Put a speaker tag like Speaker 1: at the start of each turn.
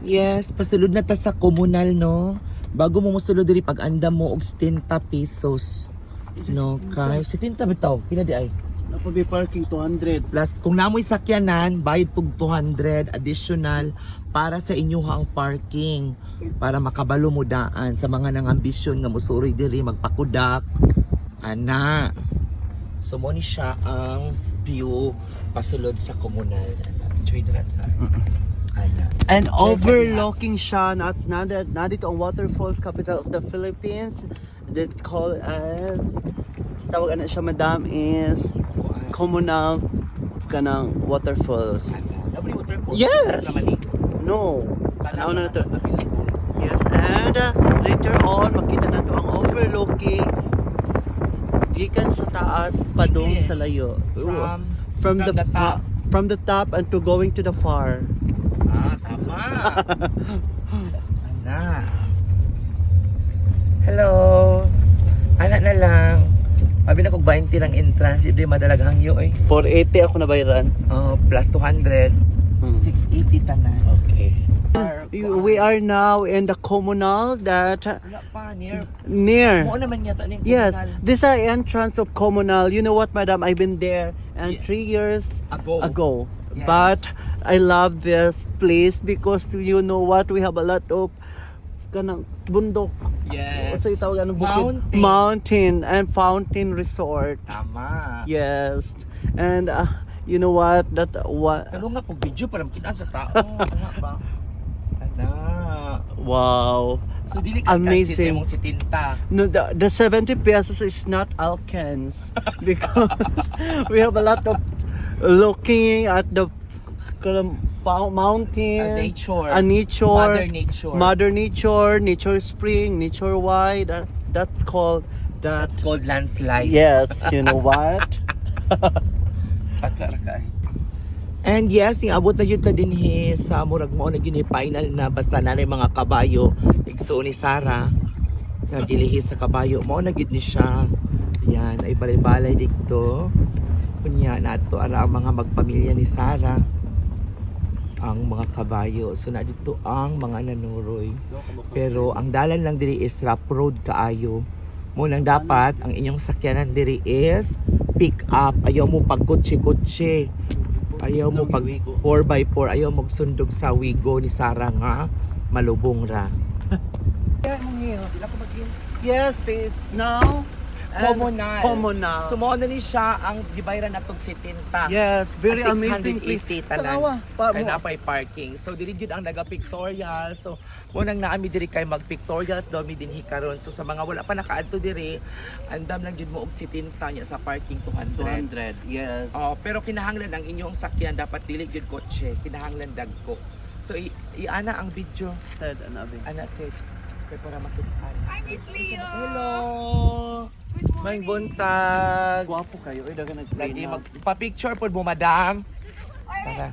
Speaker 1: Yes, pasulod na ta sa komunal, no? Bago mo musulod diri pag andam mo og 70 pesos. No, kay 70 bitaw. Pila di ay?
Speaker 2: Napabi parking 200.
Speaker 1: Plus kung namoy sakyanan, bayad pug 200 additional para sa inyo ang parking para makabalo mo daan sa mga nang ambisyon nga musuroy diri magpakudak. Ana. So mo ni siya ang view pasulod sa komunal. Enjoy the rest. Ana.
Speaker 2: And overlooking siya nandito ang waterfalls capital of the Philippines. That called tawag na siya madam is communal kanang waterfalls. Yes. No. Ano na to? Yes, and later on makita na to ang overlooking gikan sa taas padung sa layo. From the top. From the top and to going to the far.
Speaker 1: Ah, tama. Ana. Hello. Anak na lang. Abi na kog 20 lang entrance, ibig madalagang yo eh.
Speaker 2: 480 ako nabayaran.
Speaker 1: Plus 200. 680 tanan.
Speaker 2: Okay. We are now in the communal that
Speaker 1: Wala pa near. Mo
Speaker 2: near.
Speaker 1: naman yata ning
Speaker 2: Yes,
Speaker 1: komunal.
Speaker 2: this is the entrance of communal. You know what, madam? I've been there and
Speaker 1: Yeah.
Speaker 2: 3 years ago.
Speaker 1: Yes.
Speaker 2: But I love this place because you know what? We have a lot of kanang bundok.
Speaker 1: Yes.
Speaker 2: So itawag ano bukid?
Speaker 1: Mountain.
Speaker 2: Mountain and fountain resort.
Speaker 1: Tama.
Speaker 2: Yes. And you know what?
Speaker 1: Pero nga kung video para makitaan sa tao. Ana ba? Ana.
Speaker 2: Wow.
Speaker 1: So dili ka
Speaker 2: Amazing.
Speaker 1: sa imong 70.
Speaker 2: No, the 70 pesos is not Alkens because we have a lot of looking at the mountain,
Speaker 1: Nature.
Speaker 2: nature,
Speaker 1: Mother nature.
Speaker 2: nature spring, nature wide. That's called that.
Speaker 1: That's called landslide.
Speaker 2: Yes, you know what?
Speaker 1: And yes, abot na yun ta din sa murag mo na gini final na basta na mga kabayo igso ni Sarah nga gilihi sa kabayo mo na gid ni siya. Yan ay balay-balay dito. Kunya nato ara ang mga magpamilya ni Sarah ang mga kabayo. So na dito ang mga nanuroy. Pero ang dalan lang diri is rough road kaayo. Mo nang dapat ang inyong sakyanan diri is pick up. Ayaw mo pag kutsi-kutsi. Ayaw mo pag 4x4. Ayaw mo sundog sa wigo ni Sarah nga malubong ra.
Speaker 2: Yes, it's now
Speaker 1: Communal.
Speaker 2: Communal.
Speaker 1: So mo na ni siya ang gibayran natong 70.
Speaker 2: Yes, very amazing place.
Speaker 1: 680 tanan. Kaya napay parking. So diri jud ang naga-pictorial. So mo nang naami diri kay mag-pictorials daw mi dinhi karon. So sa mga wala pa nakaadto diri, andam lang jud mo og 70 nya sa parking 200.
Speaker 2: 200, yes.
Speaker 1: Oh, pero kinahanglan ang inyong sakyan dapat dili jud kotse, kinahanglan dagko. So iana ang video.
Speaker 2: Said anabi.
Speaker 1: Ana said kay para makitaan.
Speaker 3: Hi, Miss Leo!
Speaker 1: Hello.
Speaker 3: Good
Speaker 1: May
Speaker 3: morning!
Speaker 1: buntag.
Speaker 2: Gwapo kayo. Ay, dagan nag-play
Speaker 1: Lagi
Speaker 2: na.
Speaker 1: magpa-picture po mo, madam.
Speaker 3: Ay,
Speaker 1: Tara.